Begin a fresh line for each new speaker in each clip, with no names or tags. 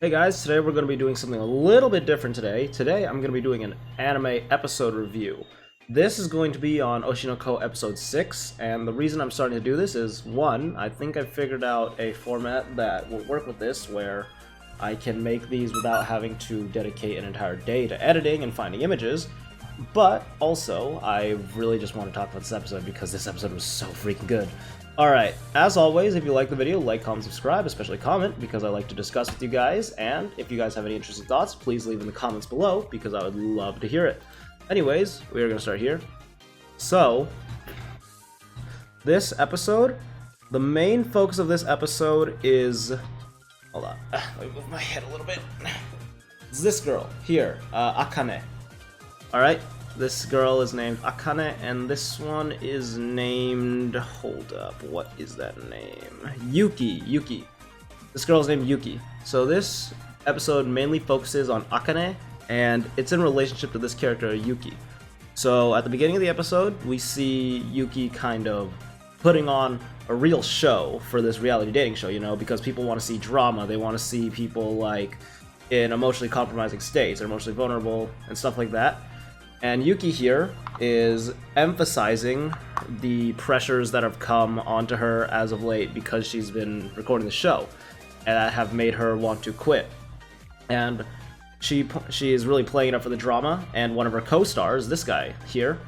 Hey guys, today we're going to be doing something a little bit different today. Today I'm going to be doing an anime episode review. This is going to be on Oshi no Ko episode 6, and the reason I'm starting to do this is, one, I think I've figured out a format that will work with this, where I can make these without having to dedicate an entire day to editing and finding images, but also, I really just want to talk about this episode because this episode was so freaking good. Alright, as always, if you like the video, like, comment, subscribe, especially comment, because I like to discuss with you guys, and if you guys have any interesting thoughts, please leave in the comments below, because I would love to hear it. Anyways, we are going to start here. So, this episode, the main focus of this episode is... Hold on, let me move my head a little bit. It's this girl, here, Akane. Alright, this girl is named Akane, and this one is named... Hold up, what is that name? Yuki. This girl is named Yuki. So this episode mainly focuses on Akane, and it's in relationship to this character, Yuki. So at the beginning of the episode, we see Yuki kind of putting on a real show for this reality dating show, you know, because people want to see drama, they want to see people, like, in emotionally compromising states, or emotionally vulnerable, and stuff like that. And Yuki here is emphasizing the pressures that have come onto her as of late because she's been recording the show, and that have made her want to quit. And she is really playing it up for the drama, and one of her co-stars, this guy here,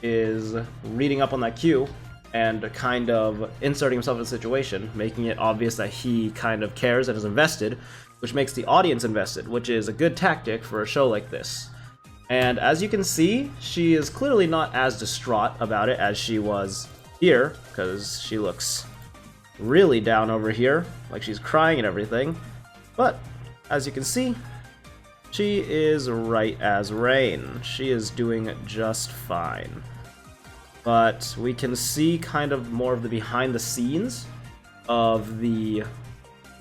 is reading up on that cue and kind of inserting himself in the situation, making it obvious that he kind of cares and is invested, which makes the audience invested, which is a good tactic for a show like this. And as you can see, she is clearly not as distraught about it as she was here, because she looks really down over here, like she's crying and everything. But, as you can see, she is right as rain. She is doing just fine. But we can see kind of more of the behind the scenes of the... You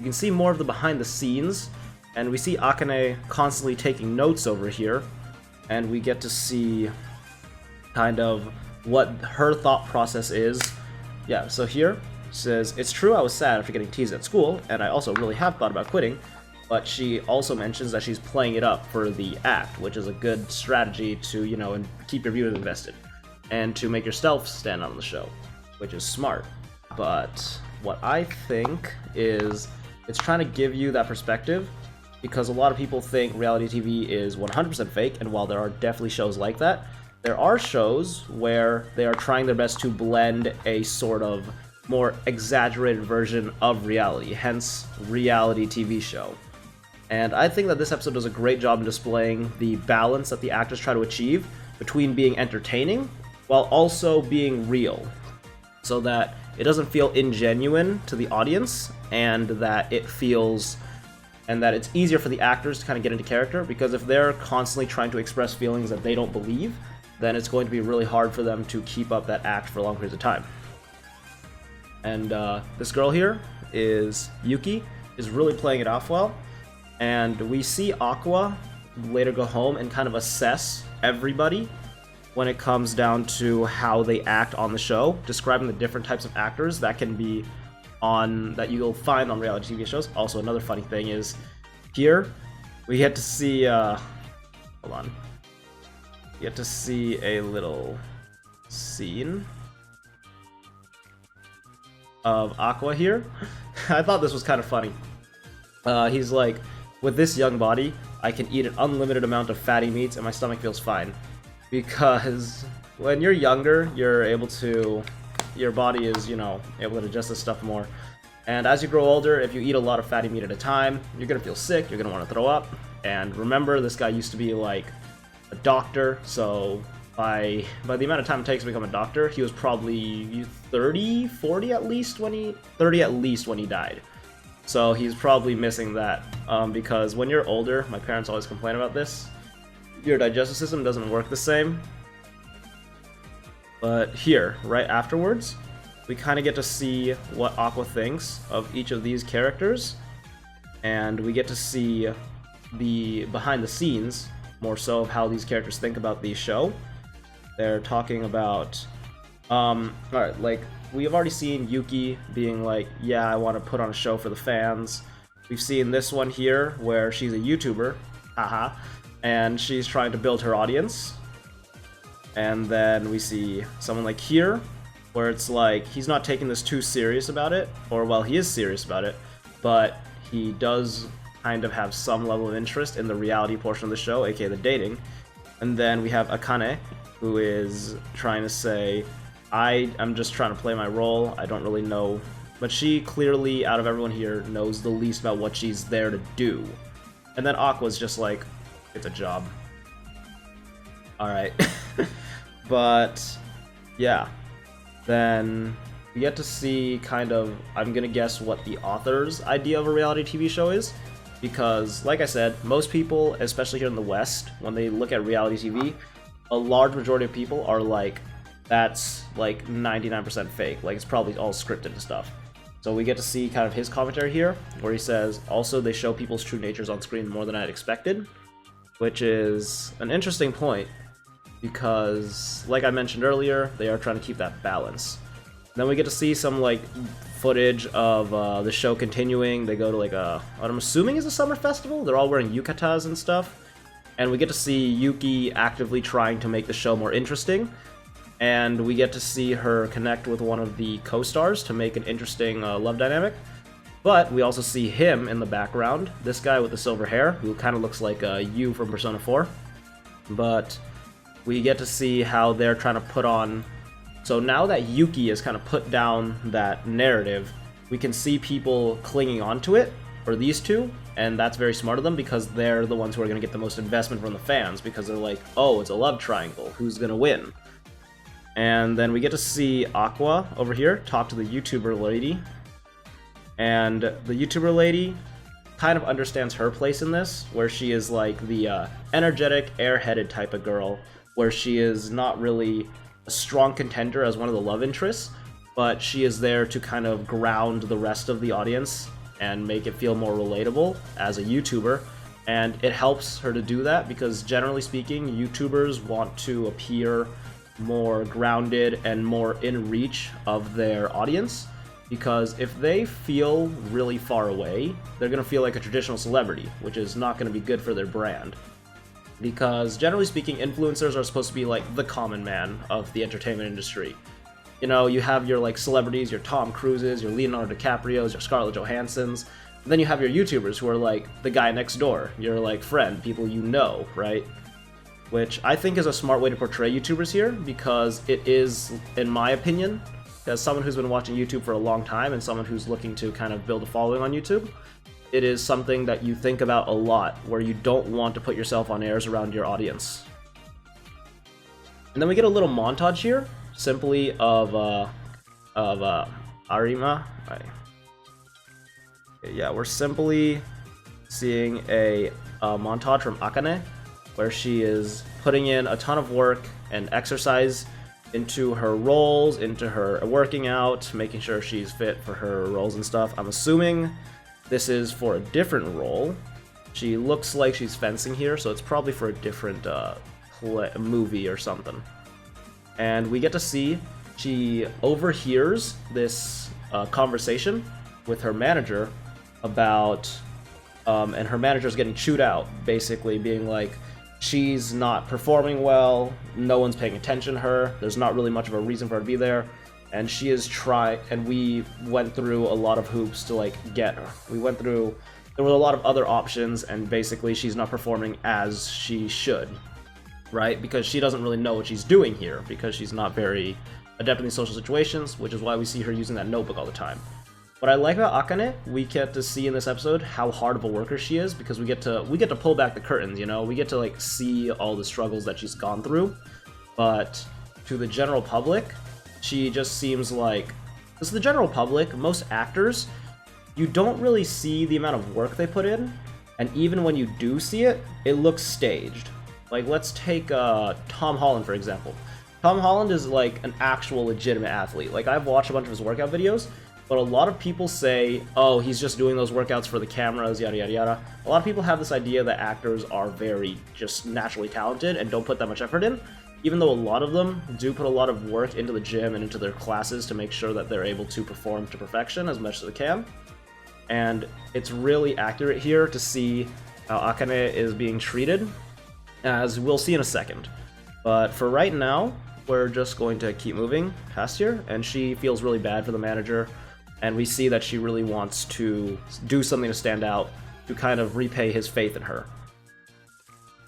can see more of the behind the scenes, and we see Akane constantly taking notes over here. And we get to see kind of what her thought process is. Yeah, so here it says, "It's true I was sad after getting teased at school, and I also really have thought about quitting," but she also mentions that she's playing it up for the act, which is a good strategy to, you know, and keep your viewers invested, and to make yourself stand out on the show, which is smart. But what I think is it's trying to give you that perspective, because a lot of people think reality TV is 100% fake, and while there are definitely shows like that, there are shows where they are trying their best to blend a sort of more exaggerated version of reality, hence reality TV show. And I think that this episode does a great job in displaying the balance that the actors try to achieve between being entertaining while also being real, so that it doesn't feel ingenuine to the audience, and that it feels... and that it's easier for the actors to kind of get into character, because if they're constantly trying to express feelings that they don't believe, then it's going to be really hard for them to keep up that act for long periods of time. And this girl here is Yuki, is really playing it off well, and we see Aqua later go home and kind of assess everybody when it comes down to how they act on the show, describing the different types of actors that can be that you'll find on reality TV shows. Also, another funny thing is here we get to see hold on, you get to see a little scene of Aqua here. I thought this was kind of funny. He's like, "With this young body, I can eat an unlimited amount of fatty meats and my stomach feels fine." Because when you're younger, you're able to... your body is, you know, able to digest this stuff more. And as you grow older, if you eat a lot of fatty meat at a time, you're gonna feel sick, you're gonna want to throw up. And remember, this guy used to be like a doctor, so by the amount of time it takes to become a doctor, he was probably 30, 40 at least when he... 30 at least when he died. So he's probably missing that, because when you're older, my parents always complain about this, your digestive system doesn't work the same. But here, right afterwards, we kind of get to see what Aqua thinks of each of these characters, and we get to see the behind the scenes, more so, of how these characters think about the show. They're talking about, alright, like, we have already seen Yuki being like, "Yeah, I want to put on a show for the fans," We've seen this one here where she's a YouTuber, haha, and she's trying to build her audience. And then we see someone like here, where it's like he's not taking this too serious about it, or well, he is serious about it, but he does kind of have some level of interest in the reality portion of the show, aka the dating. And then we have Akane, who is trying to say, I'm just trying to play my role, I don't really know. But she clearly, out of everyone here, knows the least about what she's there to do. And then Aqua's just like, it's a job. Alright. But, yeah. Then we get to see kind of, I'm gonna guess what the author's idea of a reality TV show is. Because, like I said, most people, especially here in the West, when they look at reality TV, a large majority of people are like, that's like 99% fake. Like, it's probably all scripted and stuff. So we get to see kind of his commentary here, where he says, also they show people's true natures on screen more than I had expected, which is an interesting point, because, like I mentioned earlier, they are trying to keep that balance. Then we get to see some, like, footage of the show continuing. They go to, like, what I'm assuming is a summer festival? They're all wearing yukatas and stuff. And we get to see Yuki actively trying to make the show more interesting. And we get to see her connect with one of the co-stars to make an interesting love dynamic. But we also see him in the background, this guy with the silver hair, who kind of looks like Yu from Persona 4. But we get to see how they're trying to put on... So now that Yuki has kind of put down that narrative, we can see people clinging onto it, or these two, and that's very smart of them because they're the ones who are going to get the most investment from the fans, because they're like, oh, it's a love triangle, who's going to win? And then we get to see Aqua over here talk to the YouTuber lady, and the YouTuber lady kind of understands her place in this, where she is like the energetic, airheaded type of girl, where she is not really a strong contender as one of the love interests, but she is there to kind of ground the rest of the audience and make it feel more relatable as a YouTuber. And it helps her to do that because, generally speaking, YouTubers want to appear more grounded and more in reach of their audience, because if they feel really far away, they're going to feel like a traditional celebrity, which is not going to be good for their brand. Because, generally speaking, influencers are supposed to be like the common man of the entertainment industry. You know, you have your like celebrities, your Tom Cruises, your Leonardo DiCaprios, your Scarlett Johanssons. And then you have your YouTubers who are like the guy next door, your like friend, people you know, right? Which I think is a smart way to portray YouTubers here, because it is, in my opinion, as someone who's been watching YouTube for a long time and someone who's looking to kind of build a following on YouTube, it is something that you think about a lot, where you don't want to put yourself on airs around your audience. And then we get a little montage here, simply of Arima. Yeah, we're simply seeing a montage from Akane, where she is putting in a ton of work and exercise into her roles, into her working out, making sure she's fit for her roles and stuff. I'm assuming this is for a different role. She looks like she's fencing here, so it's probably for a different movie or something. And we get to see she overhears this conversation with her manager about, and her manager's getting chewed out, basically being like, she's not performing well, no one's paying attention to her, there's not really much of a reason for her to be there. And she is and we went through a lot of hoops to like get her. There were a lot of other options, and basically she's not performing as she should, right? Because she doesn't really know what she's doing here, because she's not very adept in these social situations, which is why we see her using that notebook all the time. What I like about Akane, we get to see in this episode how hard of a worker she is, because we get to pull back the curtains, you know? We get to like see all the struggles that she's gone through, but to the general public, she just seems like, because the general public, most actors, you don't really see the amount of work they put in, and even when you do see it, it looks staged. Like, let's take Tom Holland, for example. Tom Holland is like an actual legitimate athlete. Like, I've watched a bunch of his workout videos, but a lot of people say, oh, he's just doing those workouts for the cameras, yada yada yada. A lot of people have this idea that actors are very just naturally talented and don't put that much effort in, even though a lot of them do put a lot of work into the gym and into their classes to make sure that they're able to perform to perfection as much as they can. and it's really accurate here to see how Akane is being treated, as we'll see in a second. But for right now, we're just going to keep moving past here, and she feels really bad for the manager, and we see that she really wants to do something to stand out, to kind of repay his faith in her.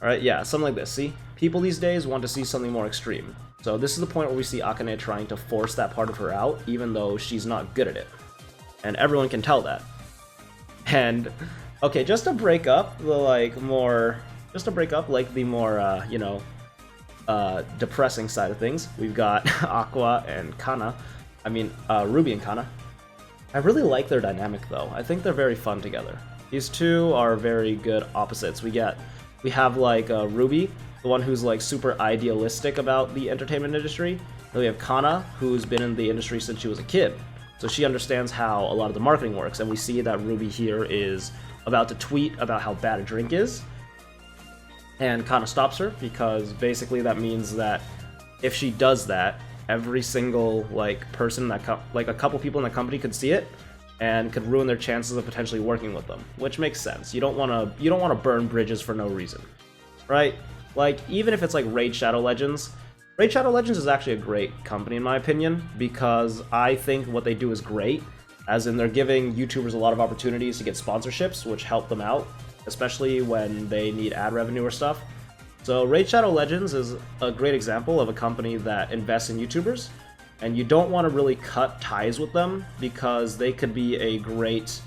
Alright, yeah, something like this, see? People these days want to see something more extreme. So this is the point where we see Akane trying to force that part of her out, even though she's not good at it. And everyone can tell that. And, okay, just to break up the, depressing side of things, we've got Aqua and Kana. Ruby and Kana. I really like their dynamic, though. I think they're very fun together. These two are very good opposites. We have like Ruby, the one who's like super idealistic about the entertainment industry. Then we have Kana, who's been in the industry since she was a kid. So she understands how a lot of the marketing works, and we see that Ruby here is about to tweet about how bad a drink is. And Kana stops her, because basically that means that if she does that, every single person that a couple people in the company could see it and could ruin their chances of potentially working with them, which makes sense. You don't want to burn bridges for no reason, right? Like, even if it's like Raid Shadow Legends. Raid Shadow Legends is actually a great company in my opinion, because I think what they do is great, as in they're giving YouTubers a lot of opportunities to get sponsorships, which help them out, especially when they need ad revenue or stuff. So Raid Shadow Legends is a great example of a company that invests in YouTubers, and you don't want to really cut ties with them, because they could be a great,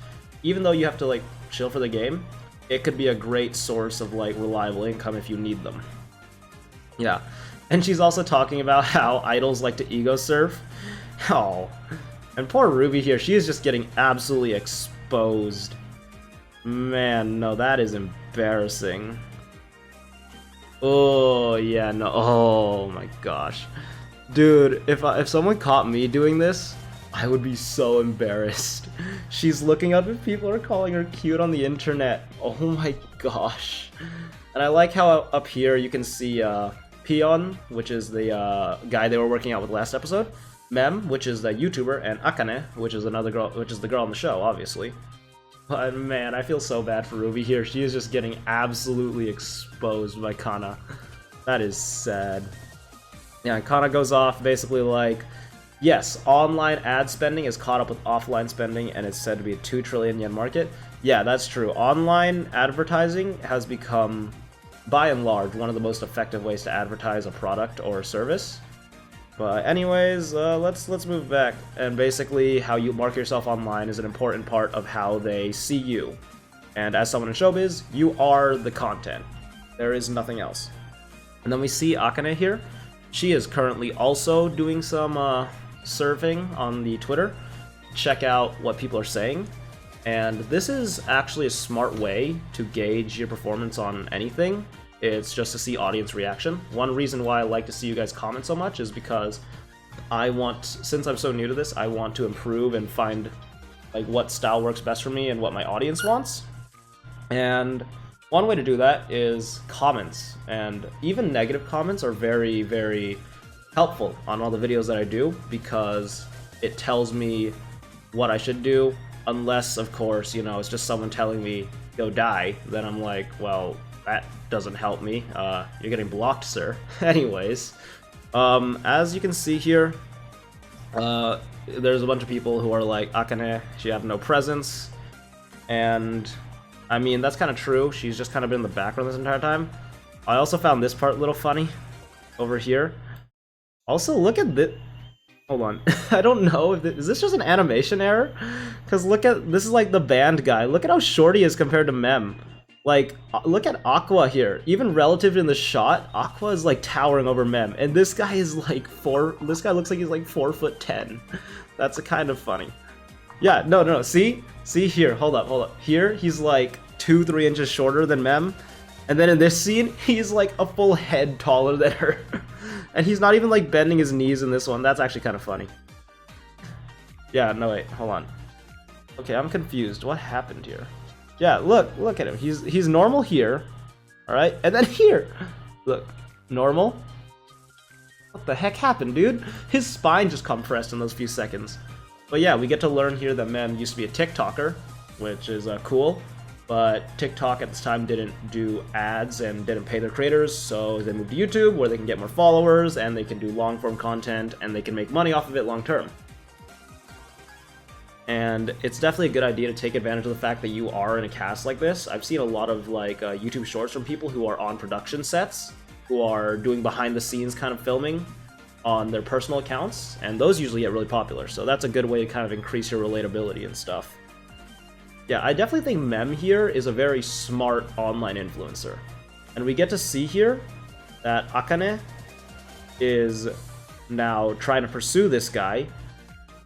even though you have to like chill for the game, it could be a great source of like reliable income if you need them. Yeah, and she's also talking about how idols like to ego surf. Oh, and poor Ruby here, she is just getting absolutely exposed. Man, no, that is embarrassing. Oh, yeah, no, oh my gosh. Dude, if someone caught me doing this, I would be so embarrassed. She's looking up if people are calling her cute on the internet. Oh my gosh. And I like how up here you can see Pion, which is the guy they were working out with last episode, Mem, which is the YouTuber, and Akane, which is another girl, which is the girl on the show, obviously. But man, I feel so bad for Ruby here. She is just getting absolutely exposed by Kana. That is sad. Yeah, and Kana goes off basically like, yes, online ad spending is caught up with offline spending, and it's said to be a 2 trillion yen market. Yeah, that's true. Online advertising has become, by and large, one of the most effective ways to advertise a product or a service. But anyways, let's move back. And basically, how you market yourself online is an important part of how they see you. And as someone in showbiz, you are the content. There is nothing else. And then we see Akane here. She is currently also doing some surfing on the Twitter. Check out what people are saying. And this is actually a smart way to gauge your performance on anything. It's just to see audience reaction. One reason why I like to see you guys comment so much is because since I'm so new to this, I want to improve and find like what style works best for me and what my audience wants. And one way to do that is comments, and even negative comments are very, very helpful on all the videos that I do, because it tells me what I should do, unless, of course, you know, it's just someone telling me, go die, then I'm like, well, that doesn't help me. You're getting blocked, sir. Anyways, as you can see here, there's a bunch of people who are like, Akane, she have no presence, and I mean, that's kind of true. She's just kind of been in the background this entire time. I also found this part a little funny over here. Also, look at this. Hold on. I don't know if is this just an animation error? Because look at, this is like the band guy. Look at how short he is compared to Mem. Like, look at Aqua here. Even relative in the shot, Aqua is like towering over Mem. And this guy is like this guy looks like he's like 4'10". That's a kind of funny. Yeah, no. See here, hold up. Here, he's like 2-3 inches shorter than Mem. And then in this scene, he's like a full head taller than her. And he's not even like bending his knees in this one. That's actually kind of funny. Yeah, no wait, hold on. Okay, I'm confused. What happened here? Yeah, look at him. He's normal here. Alright, and then here. Look, normal. What the heck happened, dude? His spine just compressed in those few seconds. But yeah, we get to learn here that Mem used to be a TikToker, which is cool. But TikTok at this time didn't do ads and didn't pay their creators, so they moved to YouTube, where they can get more followers and they can do long-form content and they can make money off of it long-term. And it's definitely a good idea to take advantage of the fact that you are in a cast like this. I've seen a lot of like YouTube shorts from people who are on production sets, who are doing behind-the-scenes kind of filming on their personal accounts, and those usually get really popular. So that's a good way to kind of increase your relatability and stuff. Yeah, I definitely think Mem here is a very smart online influencer. And we get to see here that Akane is now trying to pursue this guy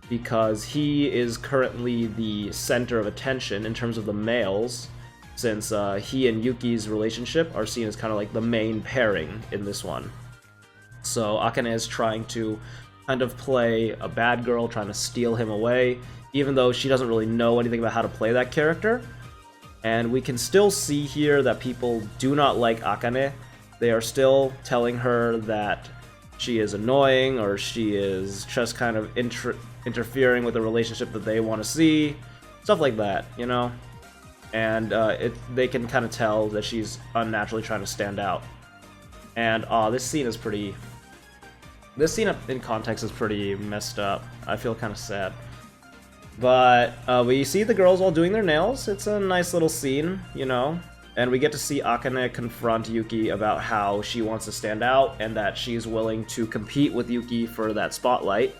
because he is currently the center of attention in terms of the males, since he and Yuki's relationship are seen as kind of like the main pairing in this one. So Akane is trying to kind of play a bad girl, trying to steal him away, even though she doesn't really know anything about how to play that character. And we can still see here that people do not like Akane. They are still telling her that she is annoying, or she is just kind of interfering with the relationship that they want to see. Stuff like that, you know? And they can kind of tell that she's unnaturally trying to stand out. And this scene is pretty... This scene in context is pretty messed up. I feel kind of sad. But we see the girls all doing their nails. It's a nice little scene, you know? And we get to see Akane confront Yuki about how she wants to stand out and that she's willing to compete with Yuki for that spotlight.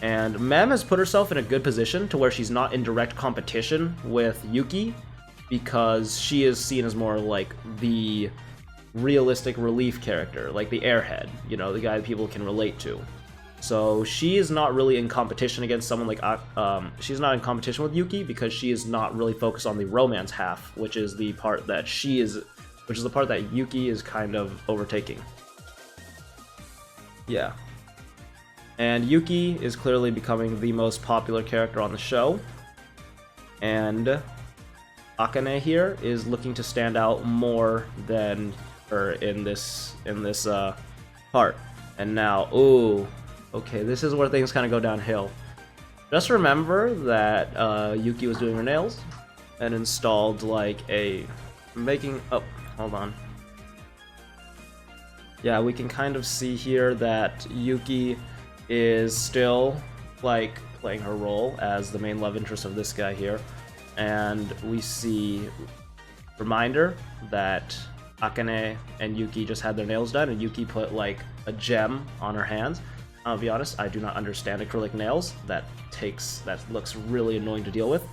And Mem has put herself in a good position to where she's not in direct competition with Yuki, because she is seen as more like the realistic relief character, like the airhead, you know, the guy that people can relate to. So she is not really in competition against someone like she's not in competition with Yuki because she is not really focused on the romance half, which is the part that the part that Yuki is kind of overtaking. Yeah. And Yuki is clearly becoming the most popular character on the show. And Akane here is looking to stand out more than her in this part. And now, ooh, okay, this is where things kind of go downhill. Just remember that Yuki was doing her nails and installed like hold on. Yeah, we can kind of see here that Yuki is still like playing her role as the main love interest of this guy here. And we see reminder that Akane and Yuki just had their nails done, and Yuki put like a gem on her hands. I'll be honest, I do not understand acrylic nails. That looks really annoying to deal with.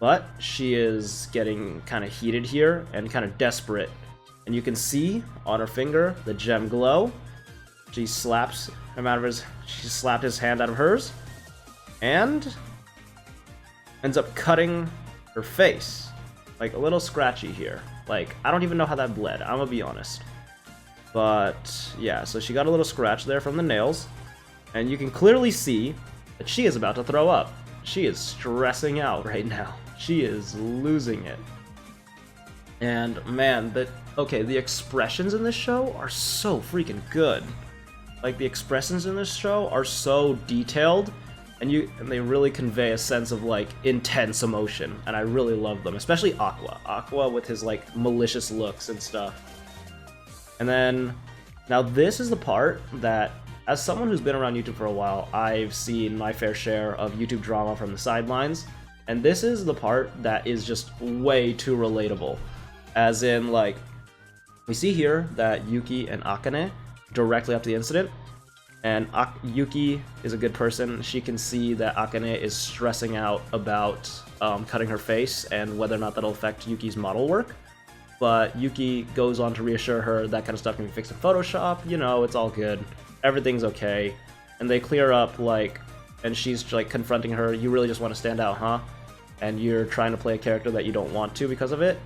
But she is getting kind of heated here and kind of desperate. And you can see on her finger the gem glow. She slapped his hand out of hers and ends up cutting her face. Like a little scratchy here. Like, I don't even know how that bled, I'm gonna be honest. But yeah, so she got a little scratch there from the nails. And you can clearly see that she is about to throw up. She is stressing out right now. She is losing it. And man, the expressions in this show are so freaking good. Like, the expressions in this show are so detailed, and they really convey a sense of like intense emotion, and I really love them, especially Aqua with his like malicious looks and stuff. And then now this is the part that, as someone who's been around YouTube for a while, I've seen my fair share of YouTube drama from the sidelines, and this is the part that is just way too relatable. As in, like, we see here that Yuki and Akane directly after the incident, and Yuki is a good person. She can see that Akane is stressing out about cutting her face and whether or not that'll affect Yuki's model work. But Yuki goes on to reassure her that kind of stuff can be fixed in Photoshop, you know, it's all good, everything's okay. And they clear up, like, and she's like confronting her, you really just want to stand out, huh? And you're trying to play a character that you don't want to because of it.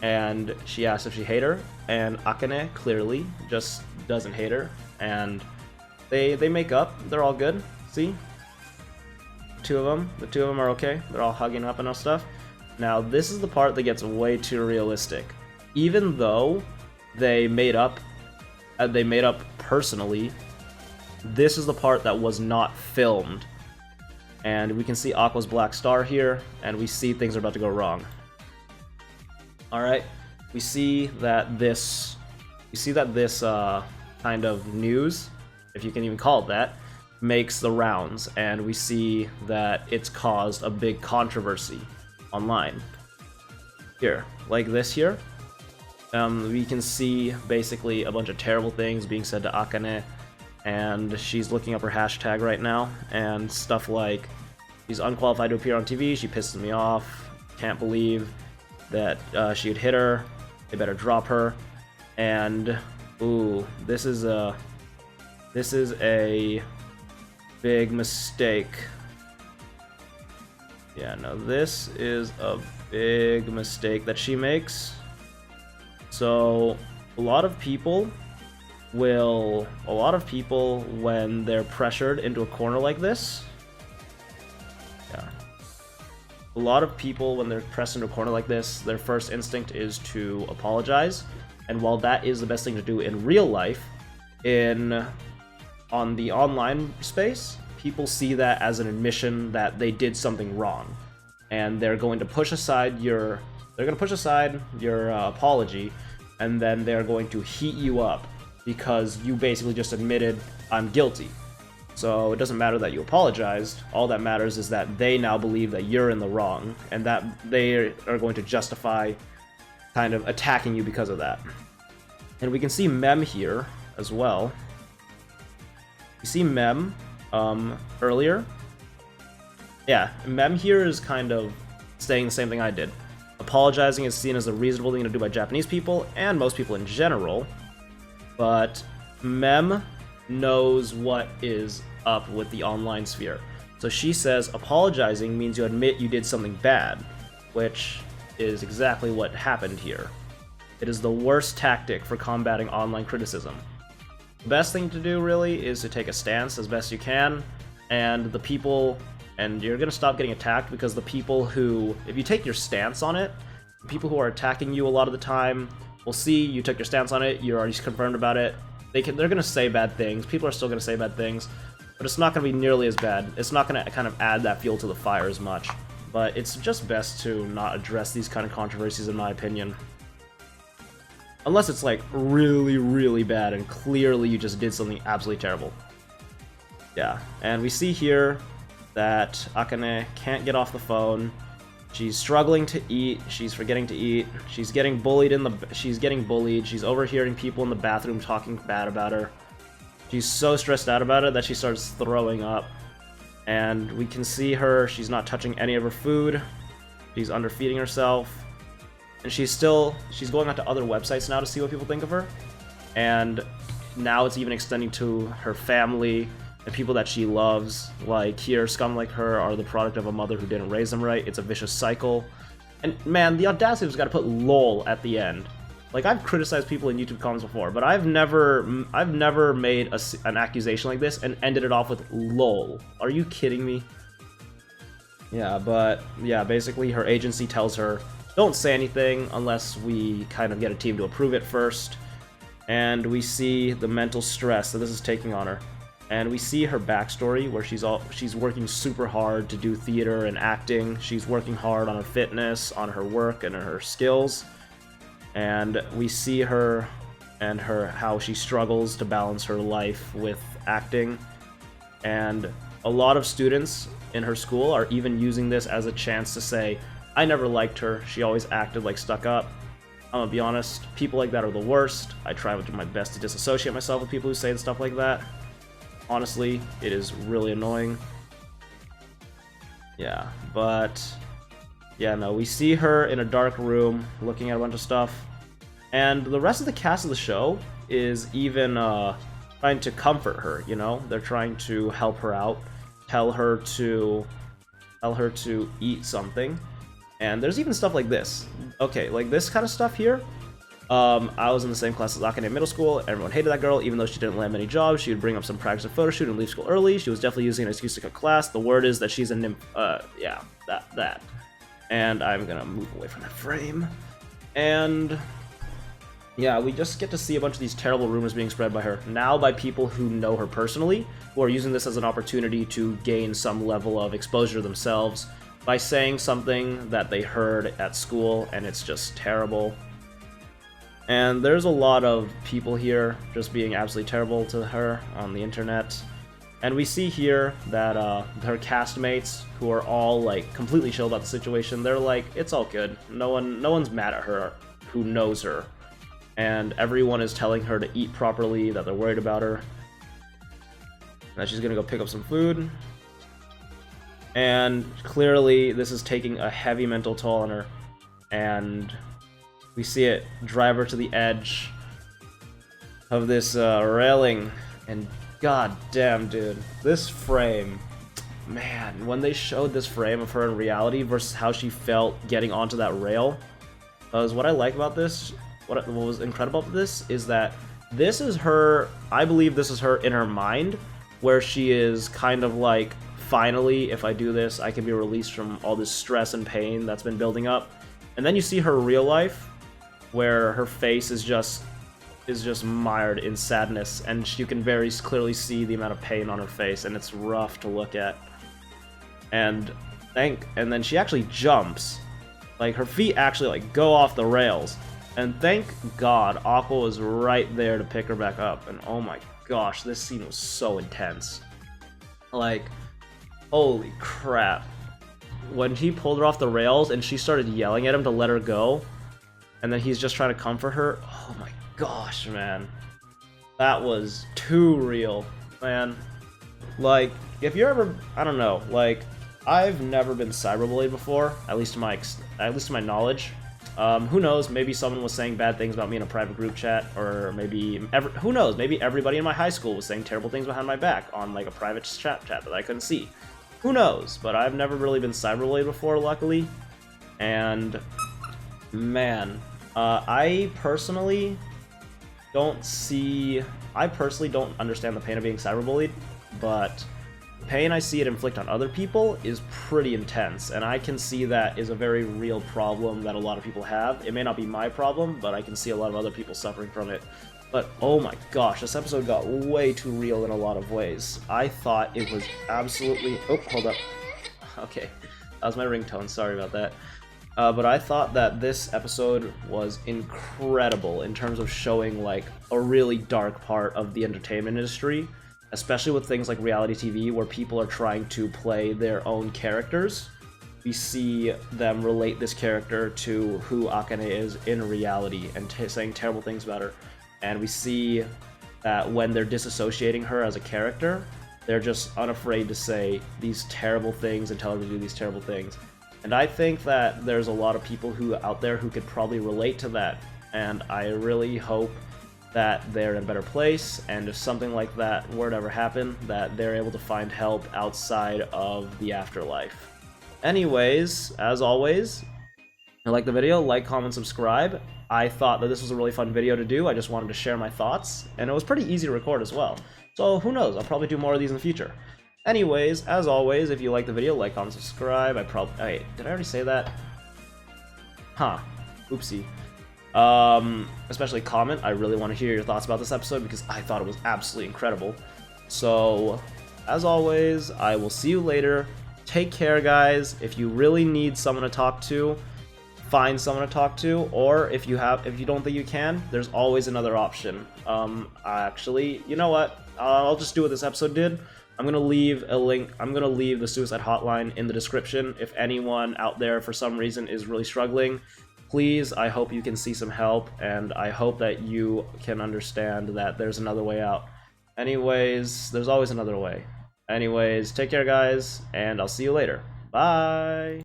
And she asks if she hate her, and Akane clearly just doesn't hate her, and they make up. They're all good. See, the two of them are okay. They're all hugging up and all stuff. Now this is the part that gets way too realistic. Even though they made up personally, this is the part that was not filmed. And we can see Aqua's black star here, and we see things are about to go wrong. Alright, we see that this kind of news, if you can even call it that, makes the rounds, and we see that it's caused a big controversy online. Here, like this here, we can see basically a bunch of terrible things being said to Akane, and she's looking up her hashtag right now, and stuff like, she's unqualified to appear on TV, she pisses me off, can't believe that she'd hit her, they better drop her, and, ooh, this is a big mistake. Yeah, no, this is a big mistake that she makes. So, a lot of people, when they're pressured into a corner like this, a lot of people, when they're pressed into a corner like this, their first instinct is to apologize. And while that is the best thing to do in real life, on the online space, people see that as an admission that they did something wrong, and they're going to push aside your apology, and then they're going to heat you up because you basically just admitted, I'm guilty. So it doesn't matter that you apologized, all that matters is that they now believe that you're in the wrong, and that they are going to justify kind of attacking you because of that. And we can see Mem here as well. You see Mem earlier? Yeah, Mem here is kind of saying the same thing I did. Apologizing is seen as a reasonable thing to do by Japanese people, and most people in general, but Mem knows what is up with the online sphere. So she says apologizing means you admit you did something bad, which is exactly what happened here. It is the worst tactic for combating online criticism. The best thing to do, really, is to take a stance as best you can, and you're gonna stop getting attacked because the people who, if you take your stance on it, the people who are attacking you a lot of the time will see you took your stance on it, you're already confirmed about it, they're gonna say bad things, people are still gonna say bad things, but it's not gonna be nearly as bad, it's not gonna kind of add that fuel to the fire as much. But it's just best to not address these kind of controversies, in my opinion. Unless it's like really, really bad and clearly you just did something absolutely terrible. Yeah, and we see here that Akane can't get off the phone. She's struggling to eat, she's forgetting to eat, she's getting bullied she's overhearing people in the bathroom talking bad about her. She's so stressed out about it that she starts throwing up. And we can see her, she's not touching any of her food, she's underfeeding herself. And she's going onto other websites now to see what people think of her. And now it's even extending to her family and people that she loves. Like here, scum like her are the product of a mother who didn't raise them right. It's a vicious cycle. And man, the audacity has got to put LOL at the end. Like, I've criticized people in YouTube comments before, but I've never made an accusation like this and ended it off with LOL. Are you kidding me? Yeah, but yeah, basically her agency tells her, don't say anything unless we kind of get a team to approve it first. And we see the mental stress that this is taking on her. And we see her backstory where she's working super hard to do theater and acting. She's working hard on her fitness, on her work, and her skills. And we see her and how she struggles to balance her life with acting. And a lot of students in her school are even using this as a chance to say, I never liked her, she always acted like stuck up. I'm gonna be honest, people like that are the worst. I try to do my best to disassociate myself with people who say stuff like that. Honestly, it is really annoying. Yeah, but yeah, no, we see her in a dark room looking at a bunch of stuff. And the rest of the cast of the show is even trying to comfort her, you know? They're trying to help her out, tell her to eat something. And there's even stuff like this. Okay, like this kind of stuff here. I was in the same class as Akane in middle school. Everyone hated that girl, even though she didn't land many jobs. She would bring up some practice and photo shoot and leave school early. She was definitely using an excuse to cut class. The word is that she's a nymph. Yeah, that. And I'm gonna move away from that frame. And yeah, we just get to see a bunch of these terrible rumors being spread by her, now by people who know her personally, who are using this as an opportunity to gain some level of exposure themselves by saying something that they heard at school, and it's just terrible. And there's a lot of people here just being absolutely terrible to her on the internet. And we see here that her castmates, who are all like completely chill about the situation, they're like, it's all good. No one's mad at her who knows her. And everyone is telling her to eat properly, that they're worried about her. That she's gonna go pick up some food. And clearly this is taking a heavy mental toll on her. And we see it drive her to the edge of this railing. And god damn, dude, this frame, man, when they showed this frame of her in reality versus how she felt getting onto that rail, was what I like about this. What was incredible about this is that this is her, I believe this is her in her mind, where she is kind of like, finally, if I do this, I can be released from all this stress and pain that's been building up. And then you see her real life, where her face is just mired in sadness, and you can very clearly see the amount of pain on her face, and it's rough to look at. And then she actually jumps, like her feet actually like go off the rails. And thank God Aqua was right there to pick her back up. And oh my gosh, this scene was so intense. Like, holy crap. When he pulled her off the rails and she started yelling at him to let her go, and then he's just trying to comfort her, oh my gosh, man. That was too real, man. Like, if you're ever, I don't know, like, I've never been cyberbullied before, at least to my knowledge. Who knows, maybe someone was saying bad things about me in a private group chat, or maybe, who knows, maybe everybody in my high school was saying terrible things behind my back on like a private chat that I couldn't see. Who knows, but I've never really been cyberbullied before, luckily. And, man, I personally don't understand the pain of being cyberbullied, but the pain I see it inflict on other people is pretty intense, and I can see that is a very real problem that a lot of people have. It may not be my problem, but I can see a lot of other people suffering from it. But oh my gosh, this episode got way too real in a lot of ways. I thought it was absolutely... Oh, hold up. Okay, that was my ringtone, sorry about that. But I thought that this episode was incredible in terms of showing like a really dark part of the entertainment industry, especially with things like reality TV where people are trying to play their own characters. We see them relate this character to who Akane is in reality and saying terrible things about her. And we see that when they're disassociating her as a character, they're just unafraid to say these terrible things and tell her to do these terrible things. And I think that there's a lot of people out there who could probably relate to that, and I really hope that they're in a better place, and if something like that were to ever happen, that they're able to find help outside of the afterlife. Anyways, as always, if you like the video, like, comment, subscribe. I thought that this was a really fun video to do. I just wanted to share my thoughts, and it was pretty easy to record as well. So who knows, I'll probably do more of these in the future. Anyways, as always, if you like the video, like, comment, subscribe. Wait, did I already say that? Huh. Oopsie. Especially comment. I really want to hear your thoughts about this episode because I thought it was absolutely incredible. So, as always, I will see you later. Take care, guys. If you really need someone to talk to, find someone to talk to, or if you don't think you can, there's always another option. Actually, you know what? I'll just do what this episode did. I'm gonna leave a link. I'm gonna leave the suicide hotline in the description. If anyone out there for some reason is really struggling, please, I hope you can see some help, and I hope that you can understand that there's another way out. Anyways, there's always another way. Anyways, take care, guys, and I'll see you later. Bye!